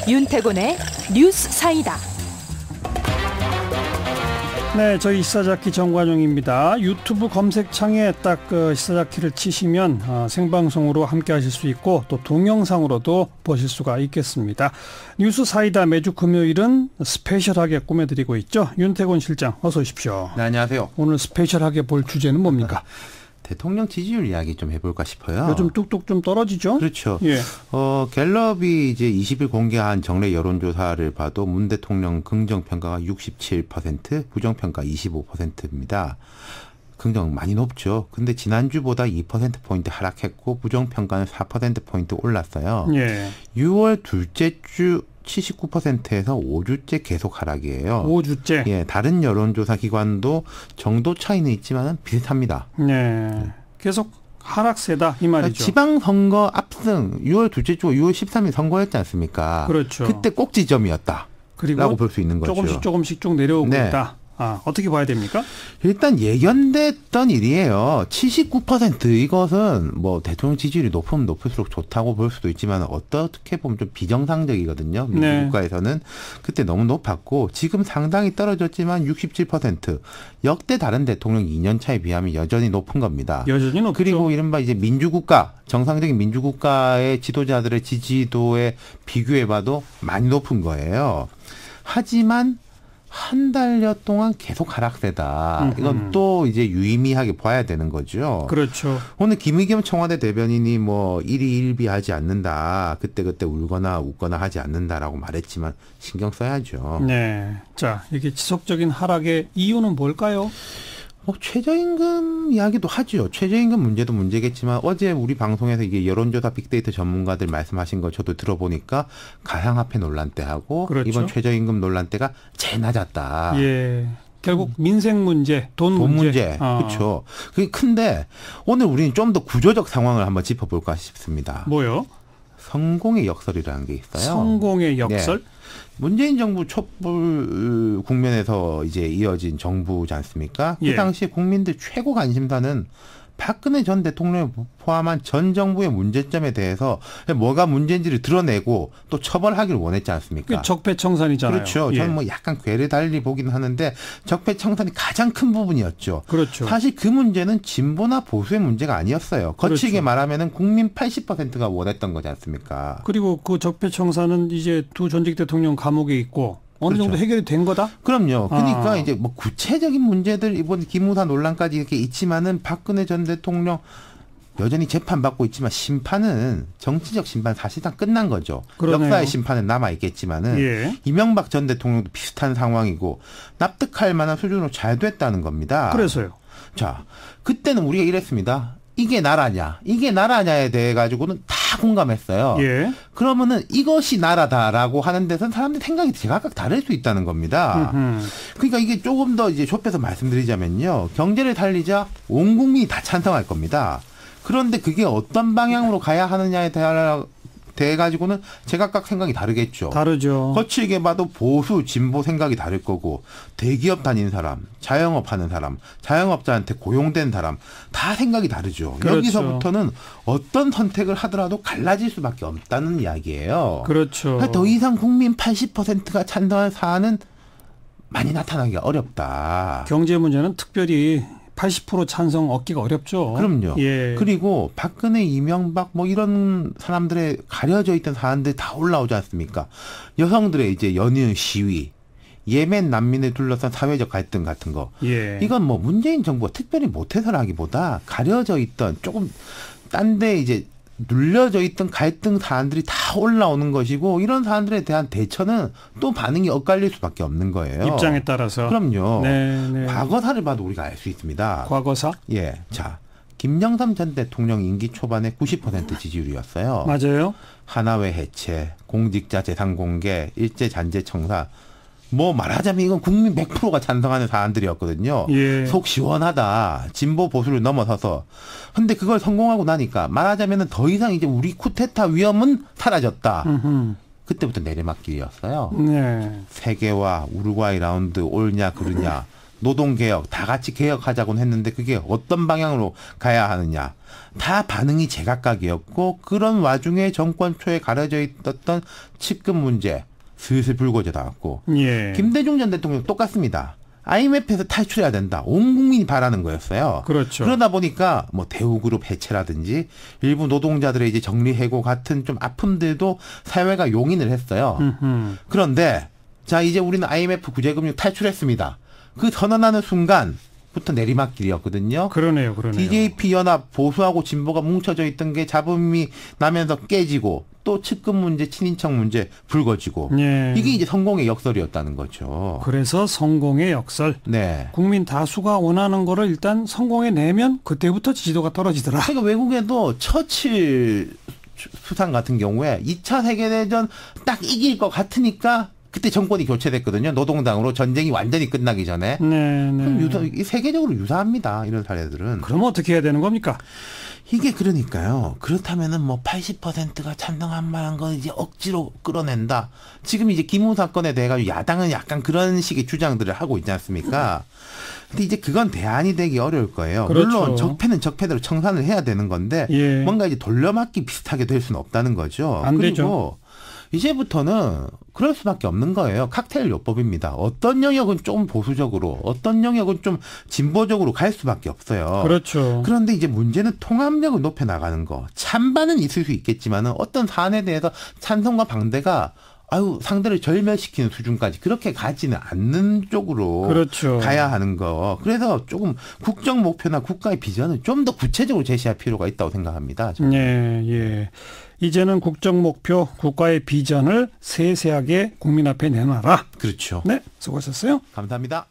윤태곤의 뉴스 사이다. 네, 저희 시사자키 정관용입니다. 유튜브 검색창에 딱 시사자키를 치시면 생방송으로 함께 하실 수 있고 또 동영상으로도 보실 수가 있겠습니다. 뉴스 사이다 매주 금요일은 스페셜하게 꾸며드리고 있죠. 윤태곤 실장 어서 오십시오. 네, 안녕하세요. 오늘 스페셜하게 볼 주제는 뭡니까? 대통령 지지율 이야기 좀 해볼까 싶어요. 요즘 뚝뚝 좀 떨어지죠? 그렇죠. 예. 갤럽이 이제 20일 공개한 정례 여론조사를 봐도 문 대통령 긍정평가가 67%, 부정평가 25%입니다. 긍정 많이 높죠. 근데 지난주보다 2%포인트 하락했고 부정평가는 4%포인트 올랐어요. 예. 6월 둘째 주 79%에서 5주째 계속 하락이에요. 5주째? 예, 다른 여론조사 기관도 정도 차이는 있지만 비슷합니다. 네. 계속 하락세다 이 말이죠. 지방선거 압승 6월 둘째 주 6월 13일 선거였지 않습니까? 그렇죠. 그때 꼭지점이었다. 그리고 라고 볼 수 있는 거죠. 조금씩 쭉 내려오고 네. 있다. 어떻게 봐야 됩니까? 일단 예견됐던 일이에요. 79% 이것은 뭐 대통령 지지율이 높으면 높을수록 좋다고 볼 수도 있지만 어떻게 보면 좀 비정상적이거든요. 민주국가에서는 그때 너무 높았고 지금 상당히 떨어졌지만 67% 역대 다른 대통령 2년 차에 비하면 여전히 높은 겁니다. 여전히 높죠. 그리고 이른바 이제 민주국가, 정상적인 민주국가의 지도자들의 지지도에 비교해봐도 많이 높은 거예요. 하지만 한 달여 동안 계속 하락세다. 이건 또 이제 유의미하게 봐야 되는 거죠. 그렇죠. 오늘 김의겸 청와대 대변인이 뭐 일희일비하지 않는다. 그때그때 울거나 웃거나 하지 않는다라고 말했지만 신경 써야죠. 네. 자, 이게 지속적인 하락의 이유는 뭘까요? 최저임금 이야기도 하죠. 최저임금 문제도 문제겠지만 어제 우리 방송에서 이게 여론조사 빅데이터 전문가들 말씀하신 거 저도 들어보니까 가상화폐 논란 때하고 그렇죠. 이번 최저임금 논란 때가 제일 낮았다. 예. 결국 민생 문제, 돈 문제. 그렇죠. 그게 큰데 오늘 우리는 좀 더 구조적 상황을 한번 짚어볼까 싶습니다. 뭐요? 성공의 역설이라는 게 있어요. 성공의 역설? 네. 문재인 정부 촛불 국면에서 이제 이어진 정부지 않습니까? 그 예. 당시 국민들 최고 관심사는 박근혜 전 대통령을 포함한 전 정부의 문제점에 대해서 뭐가 문제인지를 드러내고 또 처벌하기를 원했지 않습니까? 적폐청산이잖아요. 그렇죠. 예. 저는 뭐 약간 괴를 달리 보긴 하는데 적폐청산이 가장 큰 부분이었죠. 그렇죠. 사실 그 문제는 진보나 보수의 문제가 아니었어요. 거칠게 그렇죠. 말하면은 국민 80%가 원했던 거지 않습니까? 그리고 그 적폐청산은 이제 두 전직 대통령 감옥에 있고 어느 그렇죠. 정도 해결이 된 거다? 그럼요. 그러니까 이제 뭐 구체적인 문제들 이번 기무사 논란까지 이렇게 있지만은 박근혜 전 대통령 여전히 재판받고 있지만 심판은 정치적 심판 사실상 끝난 거죠. 그러네요. 역사의 심판은 남아 있겠지만은 예. 이명박 전 대통령도 비슷한 상황이고 납득할 만한 수준으로 잘 됐다는 겁니다. 그래서요. 자, 그때는 우리가 이랬습니다. 이게 나라냐, 이게 나라냐에 대해 가지고는 다 공감했어요. 예. 그러면은 이것이 나라다라고 하는 데서는 사람들 생각이 제각각 다를 수 있다는 겁니다. 그러니까 이게 조금 더 이제 좁혀서 말씀드리자면요, 경제를 살리자 온 국민이 다 찬성할 겁니다. 그런데 그게 어떤 방향으로 가야 하느냐에 대해 가지고는 제각각 생각이 다르겠죠. 다르죠. 거칠게 봐도 보수, 진보 생각이 다를 거고 대기업 다니는 사람, 자영업 하는 사람, 자영업자한테 고용된 사람 다 생각이 다르죠. 그렇죠. 여기서부터는 어떤 선택을 하더라도 갈라질 수밖에 없다는 이야기예요. 그렇죠. 더 이상 국민 80%가 찬성한 사안은 많이 나타나기가 어렵다. 경제 문제는 특별히 80% 찬성 얻기가 어렵죠. 그럼요. 예. 그리고 박근혜, 이명박 뭐 이런 사람들의 가려져 있던 사안들 다 올라오지 않습니까? 여성들의 이제 연이은 시위, 예멘 난민을 둘러싼 사회적 갈등 같은 거. 예. 이건 뭐 문재인 정부가 특별히 못해서라기보다 가려져 있던 조금 딴 데 이제 눌려져 있던 갈등 사안들이 다 올라오는 것이고 이런 사안들에 대한 대처는 또 반응이 엇갈릴 수밖에 없는 거예요. 입장에 따라서. 그럼요. 네. 과거사를 봐도 우리가 알 수 있습니다. 과거사? 예. 자, 김영삼 전 대통령 임기 초반에 90% 지지율이었어요. 맞아요. 하나회 해체, 공직자 재산 공개, 일제 잔재 청사. 뭐 말하자면 이건 국민 100%가 찬성하는 사안들이었거든요. 예. 속 시원하다. 진보 보수를 넘어서서. 근데 그걸 성공하고 나니까 말하자면 더 이상 이제 우리 쿠데타 위험은 사라졌다. 그때부터 내리막길이었어요. 네. 세계와 우루과이 라운드 옳냐 그르냐. 노동개혁 다 같이 개혁하자고는 했는데 그게 어떤 방향으로 가야 하느냐. 다 반응이 제각각이었고 그런 와중에 정권 초에 가려져 있었던 측근 문제 슬슬 불거져 나왔고 예. 김대중 전 대통령 똑같습니다. IMF에서 탈출해야 된다. 온 국민이 바라는 거였어요. 그렇죠. 그러다 보니까 뭐 대우그룹 해체라든지 일부 노동자들의 이제 정리해고 같은 좀 아픔들도 사회가 용인을 했어요. 그런데 자 이제 우리는 IMF 구제금융 탈출했습니다. 그 선언하는 순간부터 내리막길이었거든요. 그러네요. DJP 연합 보수하고 진보가 뭉쳐져 있던 게 잡음이 나면서 깨지고 또 측근 문제, 친인척 문제 불거지고 예. 이게 이제 성공의 역설이었다는 거죠. 그래서 성공의 역설. 네. 국민 다수가 원하는 거를 일단 성공해 내면 그때부터 지지도가 떨어지더라. 그러니까 외국에도 처칠 수상 같은 경우에 2차 세계대전 딱 이길 것 같으니까 그때 정권이 교체됐거든요. 노동당으로 전쟁이 완전히 끝나기 전에. 네. 그럼 세계적으로 유사합니다. 이런 사례들은. 그럼 어떻게 해야 되는 겁니까? 이게 그러니까요. 그렇다면은 뭐 80%가 찬성할 만한 건 이제 억지로 끌어낸다. 지금 이제 기무 사건에 대해 가지고 야당은 약간 그런 식의 주장들을 하고 있지 않습니까? 근데 이제 그건 대안이 되기 어려울 거예요. 그렇죠. 물론 적폐는 적폐대로 청산을 해야 되는 건데 예. 뭔가 이제 돌려막기 비슷하게 될 수는 없다는 거죠. 안 그리고 되죠. 이제부터는 그럴 수밖에 없는 거예요. 칵테일 요법입니다. 어떤 영역은 좀 보수적으로, 어떤 영역은 좀 진보적으로 갈 수밖에 없어요. 그렇죠. 그런데 이제 문제는 통합력을 높여나가는 거. 찬반은 있을 수 있겠지만은 어떤 사안에 대해서 찬성과 반대가 상대를 절멸시키는 수준까지 그렇게 가지는 않는 쪽으로 그렇죠. 가야 하는 거. 그래서 조금 국정 목표나 국가의 비전을 좀 더 구체적으로 제시할 필요가 있다고 생각합니다. 예. 이제는 국정 목표, 국가의 비전을 세세하게 국민 앞에 내놔라. 그렇죠. 네, 수고하셨어요. 감사합니다.